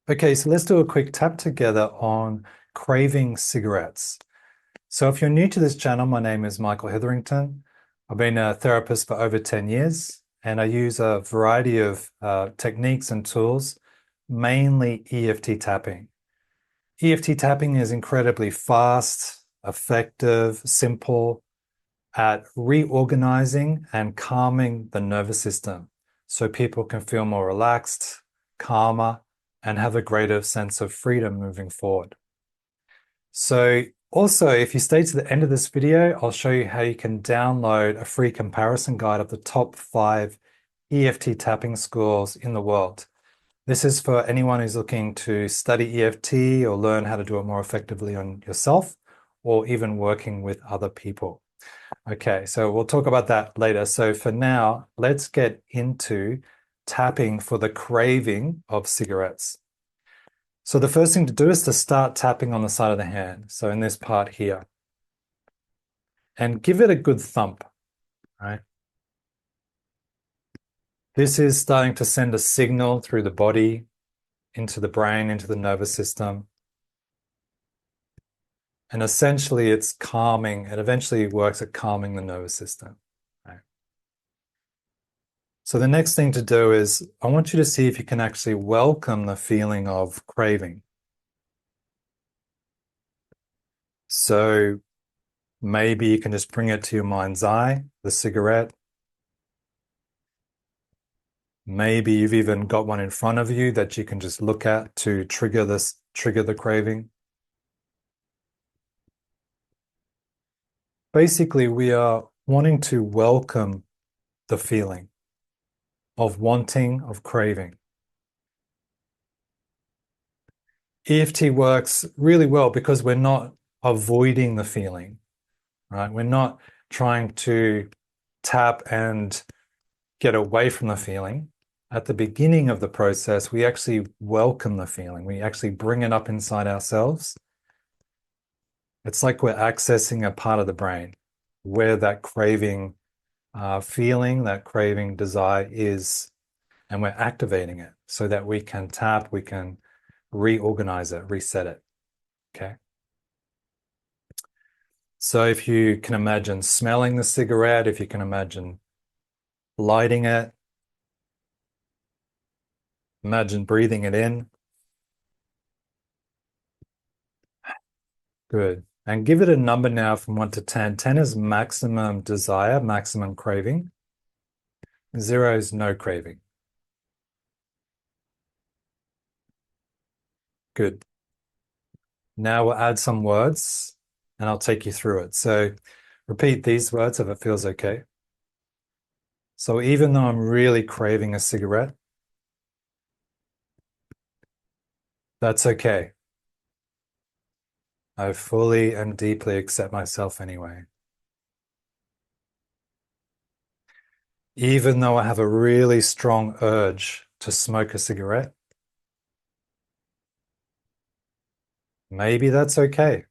Okay, so let's do a quick tap together on craving cigarettes. So if you're new to this channel, my name is Hetherington. I've been a therapist for over 10 years, and I use a variety of techniques and tools, mainly EFT tapping. EFT tapping is incredibly fast, effective, simple at reorganizing and calming the nervous system so people can feel more relaxed, calmer, and have a greater sense of freedom moving forward. So also, if you stay to the end of this video, I'll show you how you can download a free comparison guide of the top 5 EFT tapping schools in the world. This is for anyone who's looking to study EFT or learn how to do it more effectively on yourself, or even working with other people. Okay, so we'll talk about that later. So for now, let's get into tapping for the craving of cigarettes. So the first thing to do is to start tapping on the side of the hand. So in this part here, and give it a good thump, right? This is starting to send a signal through the body, into the brain, into the nervous system. And essentially it's calming. It eventually works at calming the nervous system. Right? So the next thing to do is I want you to see if you can actually welcome the feeling of craving. So maybe you can just bring it to your mind's eye, the cigarette. Maybe you've even got one in front of you that you can just look at to trigger the craving. Basically, we are wanting to welcome the feeling of wanting, of craving. EFT works really well because we're not avoiding the feeling, right? We're not trying to tap and get away from the feeling. At the beginning of the process, we actually welcome the feeling. We actually bring it up inside ourselves. It's like we're accessing a part of the brain where that craving feeling, that craving desire is, and we're activating it so that we can tap, we can reorganize it, reset it. Okay. So if you can imagine smelling the cigarette, if you can imagine lighting it, imagine breathing it in. Good. And give it a number now from 1 to 10. 10 is maximum desire, maximum craving. 0 is no craving. Good. Now we'll add some words and I'll take you through it. So repeat these words if it feels okay. So even though I'm really craving a cigarette, that's okay. I fully and deeply accept myself anyway. Even though I have a really strong urge to smoke a cigarette, maybe that's okay.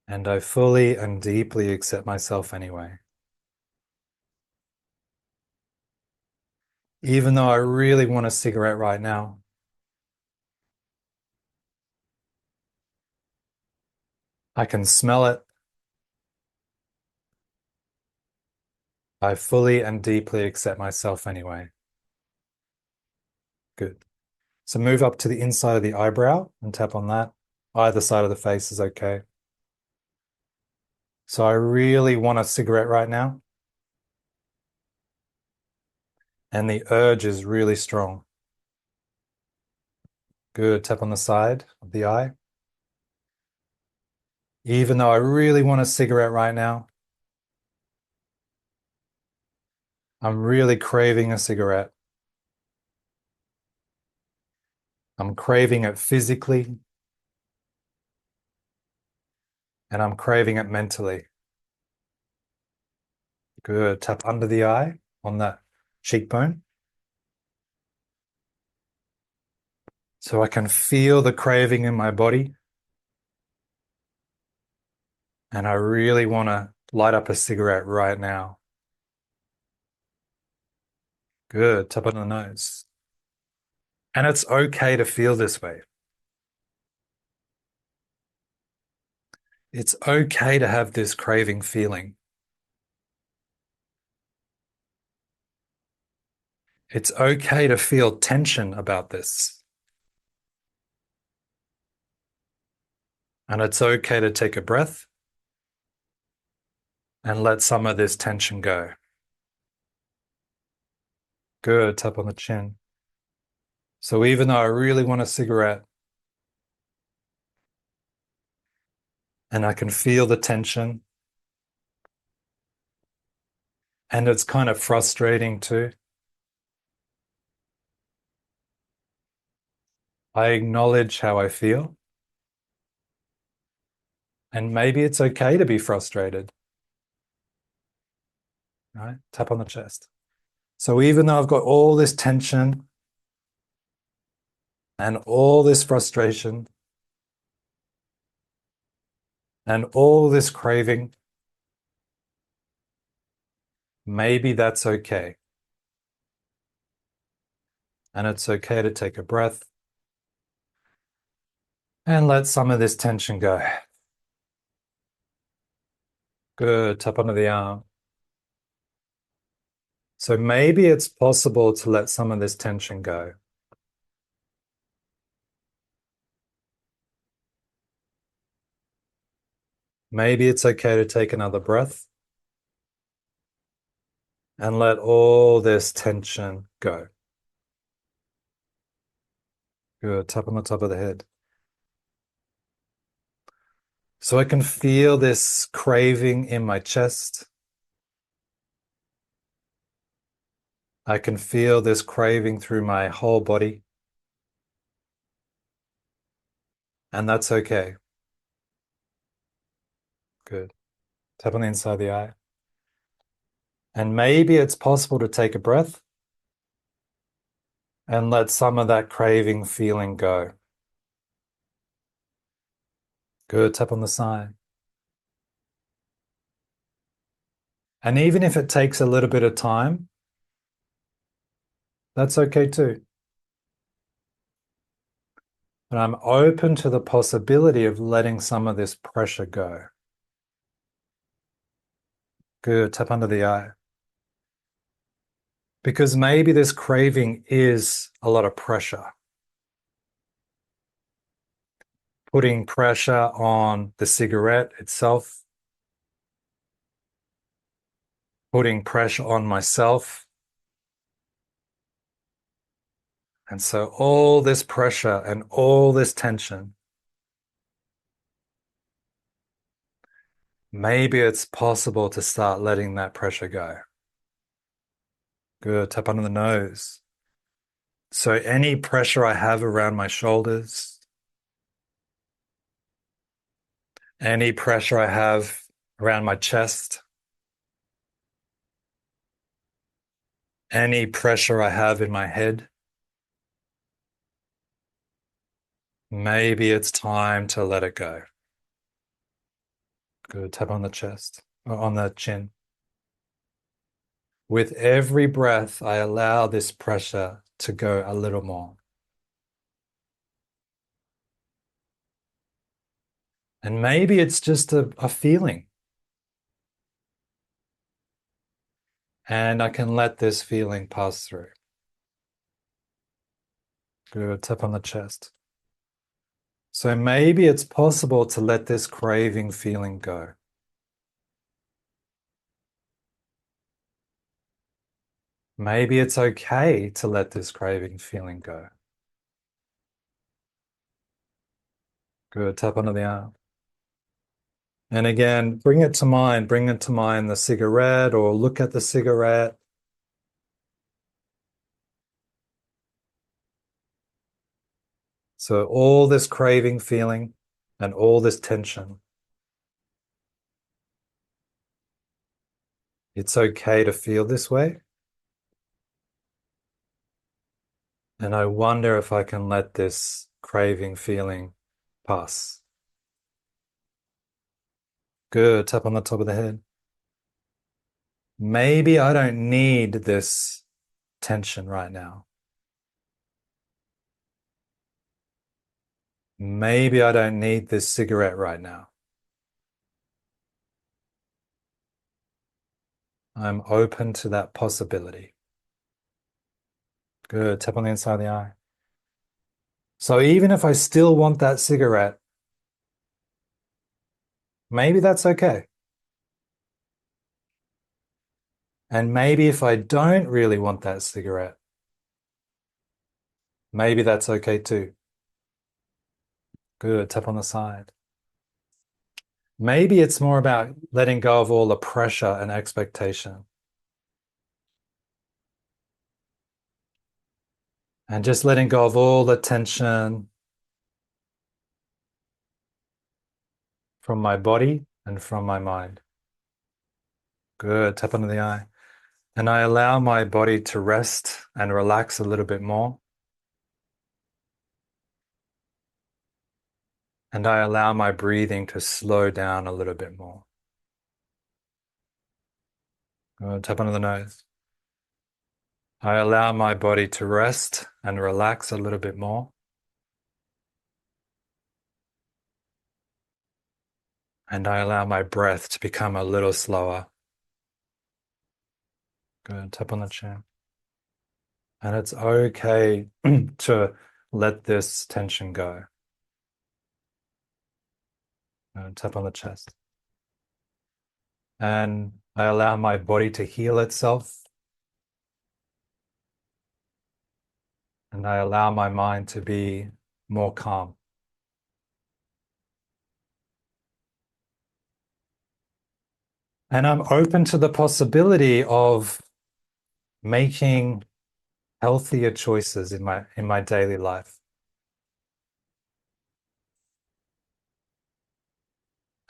And I fully and deeply accept myself anyway. Even though I really want a cigarette right now, I can smell it. I fully and deeply accept myself anyway. Good. So move up to the inside of the eyebrow and tap on that. Either side of the face is okay. So I really want a cigarette right now. And the urge is really strong. Good. Tap on the side of the eye. Even though I really want a cigarette right now, I'm really craving a cigarette. I'm craving it physically, and I'm craving it mentally. Good. Tap under the eye on that cheekbone. So I can feel the craving in my body. And I really want to light up a cigarette right now. Good. Tap on the nose. And it's okay to feel this way. It's okay to have this craving feeling. It's okay to feel tension about this. And it's okay to take a breath and let some of this tension go. Good, tap on the chin. So even though I really want a cigarette and I can feel the tension and it's kind of frustrating too, I acknowledge how I feel. And maybe it's okay to be frustrated. Right? Tap on the chest. So even though I've got all this tension and all this frustration and all this craving, maybe that's okay. And it's okay to take a breath and let some of this tension go. Good. Tap under the arm. So maybe it's possible to let some of this tension go. Maybe it's okay to take another breath and let all this tension go. Good. Tap on the top of the head. So I can feel this craving in my chest. I can feel this craving through my whole body. And that's okay. Good. Tap on the inside of the eye. And maybe it's possible to take a breath and let some of that craving feeling go. Good. Tap on the side. And even if it takes a little bit of time, that's okay too. But I'm open to the possibility of letting some of this pressure go. Good. Tap under the eye. Because maybe this craving is a lot of pressure. Putting pressure on the cigarette itself, putting pressure on myself. And so all this pressure and all this tension, maybe it's possible to start letting that pressure go. Good. Tap under the nose. So any pressure I have around my shoulders, any pressure I have around my chest, any pressure I have in my head, maybe it's time to let it go. Good. Tap on the chest or on the chin. With every breath, I allow this pressure to go a little more. And maybe it's just a feeling. And I can let this feeling pass through. Good. Tap on the chest. So maybe it's possible to let this craving feeling go. Maybe it's okay to let this craving feeling go. Good. Tap under the arm. And again, bring it to mind the cigarette or look at the cigarette. So all this craving feeling and all this tension. It's okay to feel this way. And I wonder if I can let this craving feeling pass. Good. Tap on the top of the head. Maybe I don't need this tension right now. Maybe I don't need this cigarette right now. I'm open to that possibility. Good. Tap on the inside of the eye. So even if I still want that cigarette, maybe that's okay. And maybe if I don't really want that cigarette, maybe that's okay too. Good. Tap on the side. Maybe it's more about letting go of all the pressure and expectation. And just letting go of all the tension from my body and from my mind. Good. Tap under the eye. And I allow my body to rest and relax a little bit more. And I allow my breathing to slow down a little bit more. Good. Tap under the nose. I allow my body to rest and relax a little bit more. And I allow my breath to become a little slower. Good. Tap on the chin. And it's okay to let this tension go. Tap on the chest. And I allow my body to heal itself. And I allow my mind to be more calm. And I'm open to the possibility of making healthier choices in my daily life.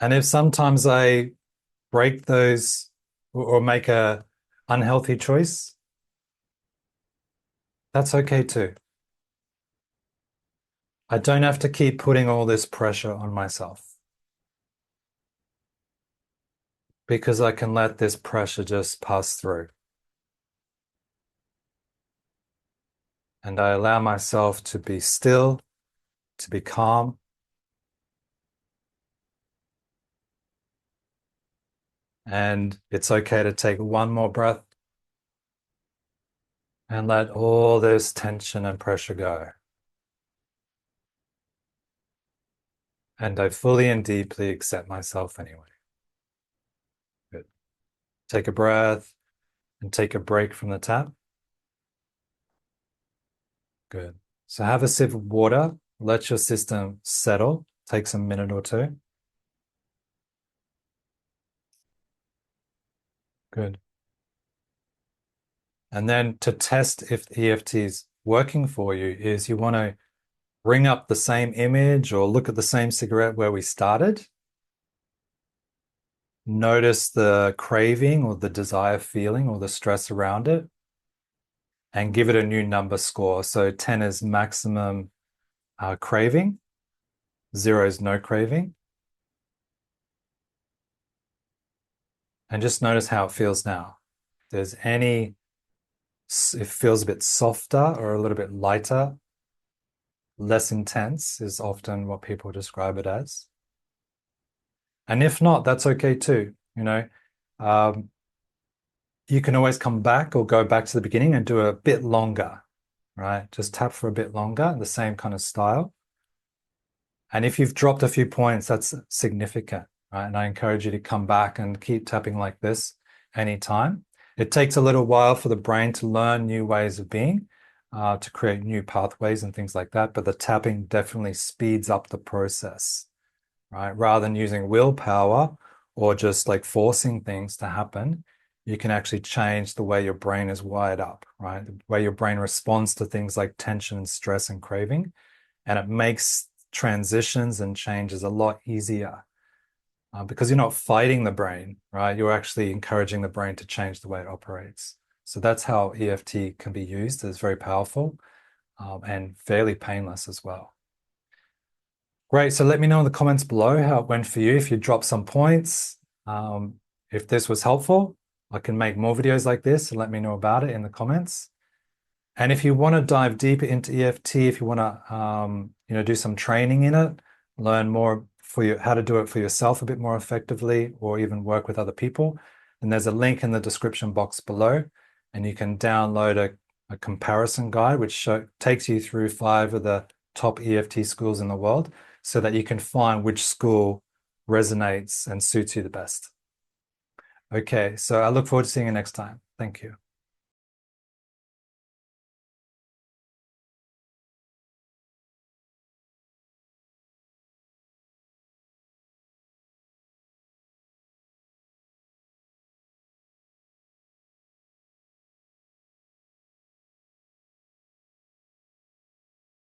And if sometimes I break those or make a unhealthy choice, that's okay too. I don't have to keep putting all this pressure on myself because I can let this pressure just pass through. And I allow myself to be still, to be calm. And it's okay to take one more breath and let all this tension and pressure go. And I fully and deeply accept myself anyway. Good. Take a breath and take a break from the tap. Good. So have a sip of water. Let your system settle. Takes a minute or two. Good. And then to test if EFT is working for you is you want to bring up the same image or look at the same cigarette where we started. Notice the craving or the desire feeling or the stress around it and give it a new number score. So 10 is maximum craving, 0 is no craving. And just notice how it feels now. If there's any, it feels a bit softer or a little bit lighter, less intense is often what people describe it as. And if not, that's okay too. You can always come back or go back to the beginning and do a bit longer, right? Just tap for a bit longer, the same kind of style. And if you've dropped a few points, that's significant, right? And I encourage you to come back and keep tapping like this anytime. It takes a little while for the brain to learn new ways of being, to create new pathways and things like that. But the tapping definitely speeds up the process, right? Rather than using willpower or just like forcing things to happen, you can actually change the way your brain is wired up, right? The way your brain responds to things like tension, stress, and craving. And it makes transitions and changes a lot easier because you're not fighting the brain, right? You're actually encouraging the brain to change the way it operates. So that's how EFT can be used. It's very powerful and fairly painless as well. Great. So let me know in the comments below how it went for you. If you dropped some points, if this was helpful, I can make more videos like this and let me know about it in the comments. And if you want to dive deeper into EFT, if you want to do some training in it, learn more how to do it for yourself a bit more effectively, or even work with other people, then there's a link in the description box below, and you can download a comparison guide which takes you through 5 of the top EFT schools in the world, so that you can find which school resonates and suits you the best. Okay, so I look forward to seeing you next time. Thank you.